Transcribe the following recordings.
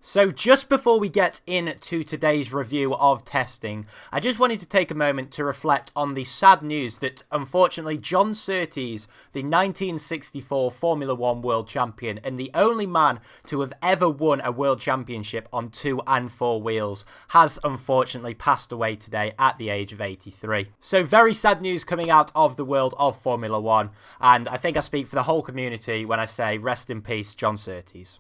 So just before we get into today's review of testing, I just wanted to take a moment to reflect on the sad news that unfortunately John Surtees, the 1964 Formula 1 world champion and the only man to have ever won a world championship on 2 and 4 wheels, has unfortunately passed away today at the age of 83. So very sad news coming out of the world of Formula 1, and I think I speak for the whole community when I say rest in peace, John Surtees.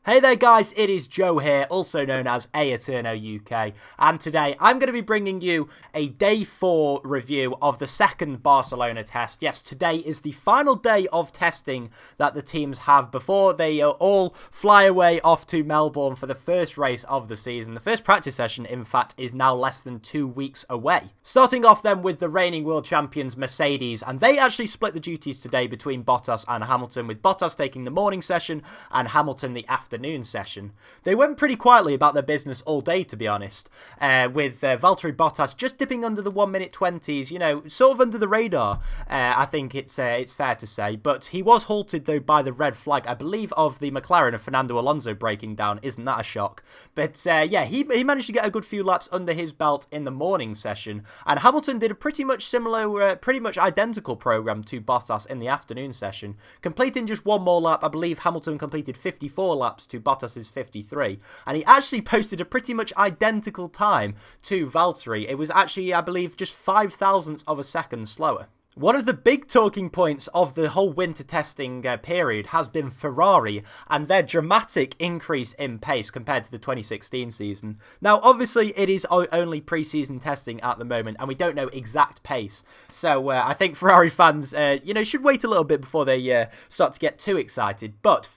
Hey there guys, it is Joe here, also known as A Eterno UK, and today I'm going to be bringing you a Day 4 review of the second Barcelona test. Yes, today is the final day of testing that the teams have before they all fly away off to Melbourne for the first race of the season. The first practice session, in fact, is now less than 2 weeks away. Starting off then with the reigning world champions Mercedes, and they actually split the duties today between Bottas and Hamilton, with Bottas taking the morning session and Hamilton the afternoon session. They went pretty quietly about their business all day, to be honest, with Valtteri Bottas just dipping under the 1 minute 20s, you know, sort of under the radar, I think it's fair to say, but he was halted though by the red flag, I believe, of the McLaren of Fernando Alonso breaking down. Isn't that a shock? But yeah, he managed to get a good few laps under his belt in the morning session, and Hamilton did a pretty much similar, pretty much identical program to Bottas in the afternoon session, completing just one more lap. I believe Hamilton completed 54 laps to Bottas's 53, and he actually posted a pretty much identical time to Valtteri. It was actually, I believe, just 0.005 of a second slower. One of the big talking points of the whole winter testing period has been Ferrari and their dramatic increase in pace compared to the 2016 season. Now, obviously, it is only pre-season testing at the moment, and we don't know exact pace. So I think Ferrari fans, should wait a little bit before they start to get too excited. But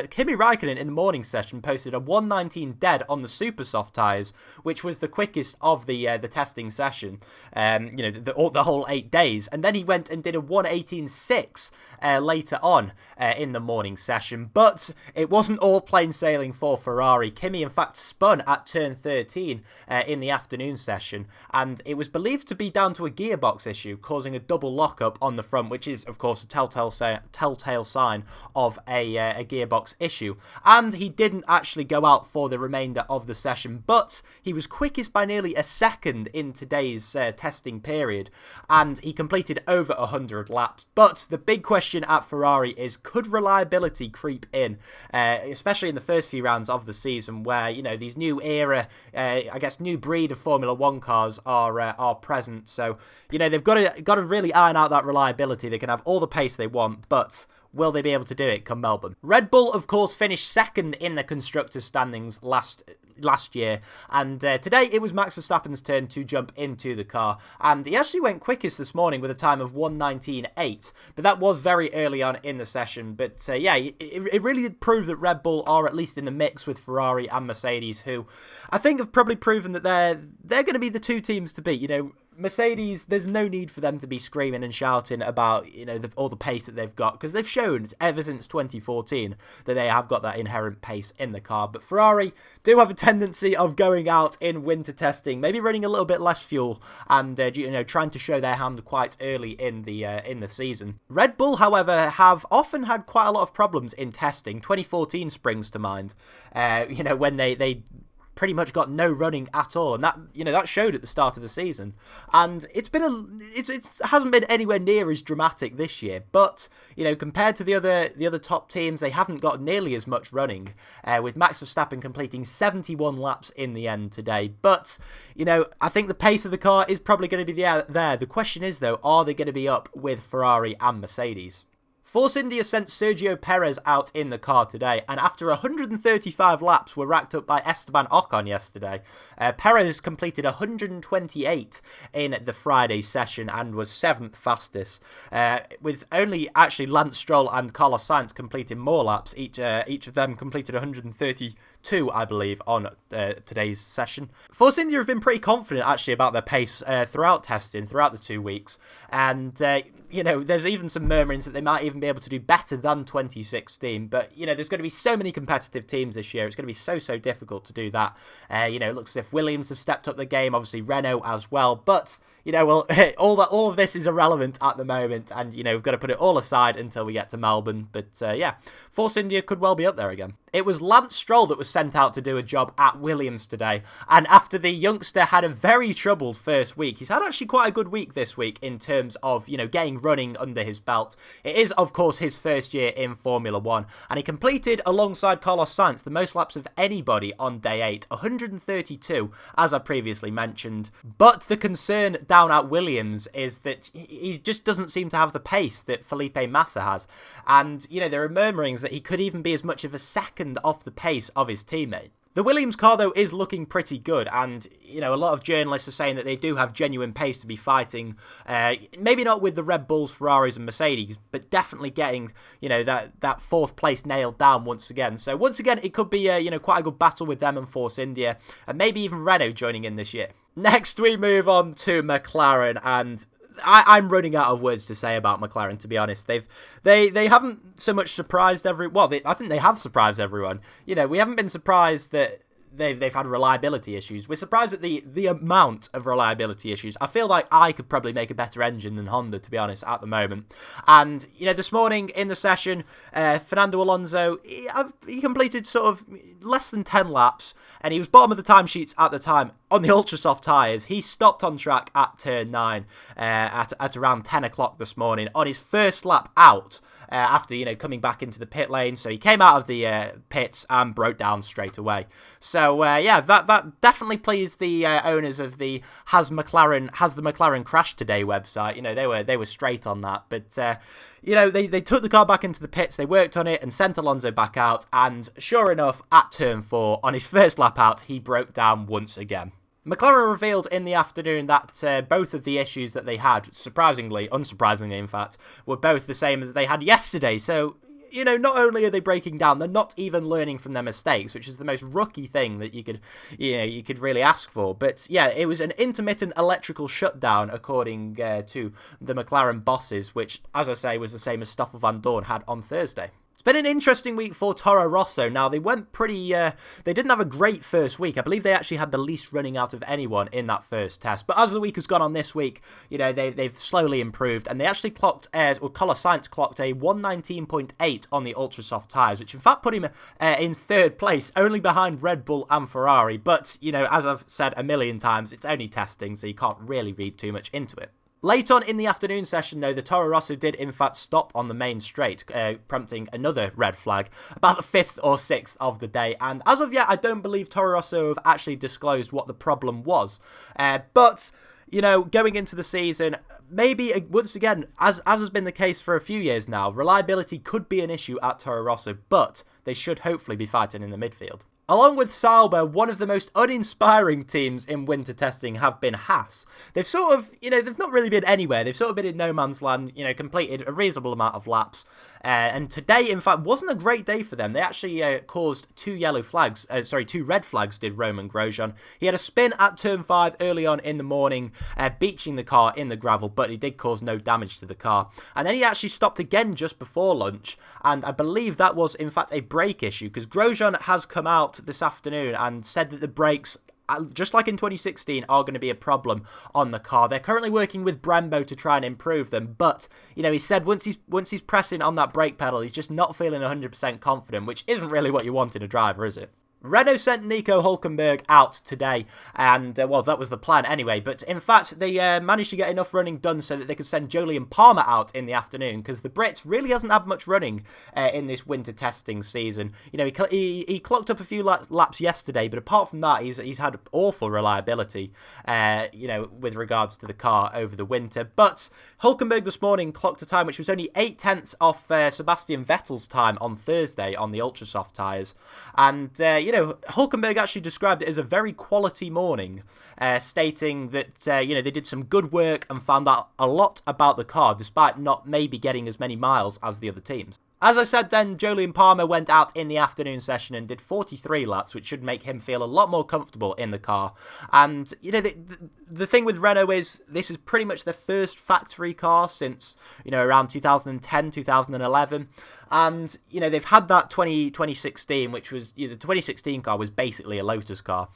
Kimi Räikkönen in the morning session posted a 1:19 dead on the super soft tyres, which was the quickest of the testing session. The whole 8 days, and then he went and did a 1:18.6 later on in the morning session. But it wasn't all plain sailing for Ferrari. Kimi, in fact, spun at turn 13 in the afternoon session, and it was believed to be down to a gearbox issue, causing a double lockup on the front, which is, of course, a telltale sign of a gearbox issue. And he didn't actually go out for the remainder of the session, but he was quickest by nearly a second in today's testing period, and he completed over 100 laps. But the big question at Ferrari is, could reliability creep in, especially in the first few rounds of the season, where, you know, these new era, new breed of Formula 1 cars are present. So, you know, they've got to really iron out that reliability. They can have all the pace they want, but will they be able to do it come Melbourne? Red Bull, of course, finished second in the constructors' standings last year, and today it was Max Verstappen's turn to jump into the car, and he actually went quickest this morning with a time of 1:19.8, but that was very early on in the session. But yeah, it really did prove that Red Bull are at least in the mix with Ferrari and Mercedes, who I think have probably proven that they're going to be the two teams to beat. You know, Mercedes, there's no need for them to be screaming and shouting about, you know, all the pace that they've got, because they've shown ever since 2014 that they have got that inherent pace in the car. But Ferrari do have a tendency of going out in winter testing, maybe running a little bit less fuel, and trying to show their hand quite early in the season. Red Bull, however, have often had quite a lot of problems in testing. 2014 springs to mind, when they pretty much got no running at all, and that showed at the start of the season. And it hasn't been anywhere near as dramatic this year, but compared to the other top teams, they haven't got nearly as much running, with Max Verstappen completing 71 laps in the end today. But I think the pace of the car is probably going to be there. The question is, though, are they going to be up with Ferrari and Mercedes? Force India sent Sergio Perez out in the car today, and after 135 laps were racked up by Esteban Ocon yesterday, Perez completed 128 in the Friday session and was 7th fastest, with only actually Lance Stroll and Carlos Sainz completing more laps. Each of them completed 132, I believe, on today's session. Force India have been pretty confident actually about their pace throughout testing, throughout the 2 weeks, and there's even some murmurings that they might even be able to do better than 2016. But there's going to be so many competitive teams this year. It's going to be so difficult to do that. It looks as if Williams have stepped up the game, obviously Renault as well. But well, all of this is irrelevant at the moment, and we've got to put it all aside until we get to Melbourne. But yeah, Force India could well be up there again. It was Lance Stroll that was sent out to do a job at Williams today, and after the youngster had a very troubled first week, he's had actually quite a good week this week in terms of, getting running under his belt. It is, of course, his first year in Formula 1, and he completed, alongside Carlos Sainz, the most laps of anybody on day 8, 132, as I previously mentioned. But the concern down at Williams is that he just doesn't seem to have the pace that Felipe Massa has, and, there are murmurings that he could even be as much of a second off the pace of his teammate. The Williams car, though, is looking pretty good, and, a lot of journalists are saying that they do have genuine pace to be fighting, maybe not with the Red Bulls, Ferraris and Mercedes, but definitely getting, that fourth place nailed down once again. So once again, it could be, quite a good battle with them and Force India, and maybe even Renault joining in this year. Next, we move on to McLaren, and I'm running out of words to say about McLaren, to be honest. They haven't so much surprised I think they have surprised everyone. We haven't been surprised that they've had reliability issues. We're surprised at the amount of reliability issues. I feel like I could probably make a better engine than Honda, to be honest, at the moment. And, this morning in the session, Fernando Alonso, he completed sort of less than 10 laps, and he was bottom of the timesheets at the time on the ultra-soft tyres. He stopped on track at turn 9 at around 10 o'clock this morning on his first lap out. After, coming back into the pit lane. So he came out of the pits and broke down straight away. So, yeah, that definitely pleased the owners of the Has the McLaren crashed today website. They were straight on that. But, they took the car back into the pits, they worked on it and sent Alonso back out. And sure enough, at turn 4, on his first lap out, he broke down once again. McLaren revealed in the afternoon that both of the issues that they had, unsurprisingly in fact, were both the same as they had yesterday. So, not only are they breaking down, they're not even learning from their mistakes, which is the most rookie thing that you could really ask for. But yeah, it was an intermittent electrical shutdown, according to the McLaren bosses, which, as I say, was the same as Stoffel Van Dorn had on Thursday. It's been an interesting week for Toro Rosso. Now, they went they didn't have a great first week. I believe they actually had the least running out of anyone in that first test. But as the week has gone on this week, they've slowly improved. And they actually Carlos Sainz clocked a 119.8 on the ultra-soft tyres, which in fact put him in third place, only behind Red Bull and Ferrari. But, as I've said a million times, it's only testing, so you can't really read too much into it. Late on in the afternoon session, though, the Toro Rosso did in fact stop on the main straight, prompting another red flag, about the 5th or 6th of the day. And as of yet, I don't believe Toro Rosso have actually disclosed what the problem was. But, going into the season, maybe, once again, as has been the case for a few years now, reliability could be an issue at Toro Rosso, but they should hopefully be fighting in the midfield. Along with Sauber, one of the most uninspiring teams in winter testing have been Haas. They've sort of, they've not really been anywhere. They've sort of been in no man's land, completed a reasonable amount of laps. And today, in fact, wasn't a great day for them. They actually caused 2 red flags did Romain Grosjean. He had a spin at turn 5 early on in the morning, beaching the car in the gravel, but he did cause no damage to the car. And then he actually stopped again just before lunch, and I believe that was, in fact, a brake issue, because Grosjean has come out this afternoon and said that the brakes, just like in 2016, are going to be a problem on the car. They're currently working with Brembo to try and improve them, but, he said once he's pressing on that brake pedal, he's just not feeling 100% confident, which isn't really what you want in a driver, is it? Renault sent Nico Hülkenberg out today, and, that was the plan anyway, but in fact, they managed to get enough running done so that they could send Jolyon Palmer out in the afternoon, because the Brit really hasn't had much running in this winter testing season. He clocked up a few laps yesterday, but apart from that, he's had awful reliability, with regards to the car over the winter. But Hülkenberg this morning clocked a time which was only 0.8 off Sebastian Vettel's time on Thursday on the ultra-soft tyres, and, Hülkenberg actually described it as a very quality morning, stating that, they did some good work and found out a lot about the car, despite not maybe getting as many miles as the other teams. As I said then, Jolyon Palmer went out in the afternoon session and did 43 laps, which should make him feel a lot more comfortable in the car. And, the thing with Renault is this is pretty much their first factory car since, around 2010, 2011. And, you know, they've had that 2016, which was, the 2016 car was basically a Lotus car.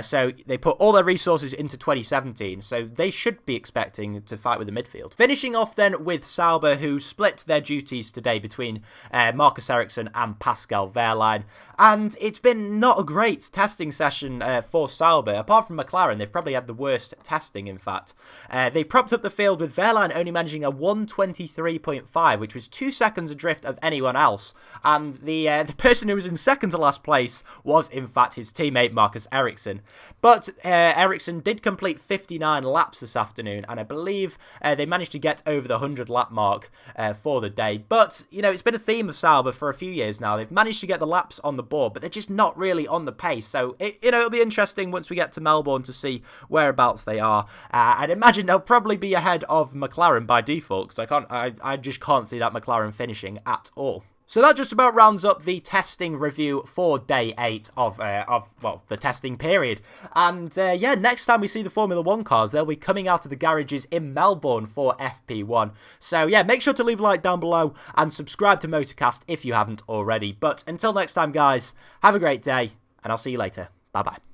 So they put all their resources into 2017, so they should be expecting to fight with the midfield. Finishing off then with Sauber, who split their duties today between Marcus Ericsson and Pascal Wehrlein. And it's been not a great testing session for Sauber. Apart from McLaren, they've probably had the worst testing, in fact. They propped up the field with Wehrlein only managing a 1:23.5, which was 2 seconds adrift of anyone else. And the person who was in second to last place was, in fact, his teammate Marcus Ericsson. But Ericsson did complete 59 laps this afternoon, and I believe they managed to get over the 100-lap mark for the day. But, you know, it's been a theme of Sauber for a few years now. They've managed to get the laps on the board, but they're just not really on the pace. So, it'll be interesting once we get to Melbourne to see whereabouts they are. I'd imagine they'll probably be ahead of McLaren by default, because I just can't see that McLaren finishing at all. So that just about rounds up the testing review for day 8 of the testing period. And yeah, next time we see the Formula 1 cars, they'll be coming out of the garages in Melbourne for FP1. So yeah, make sure to leave a like down below and subscribe to Motorcast if you haven't already. But until next time, guys, have a great day, and I'll see you later. Bye-bye.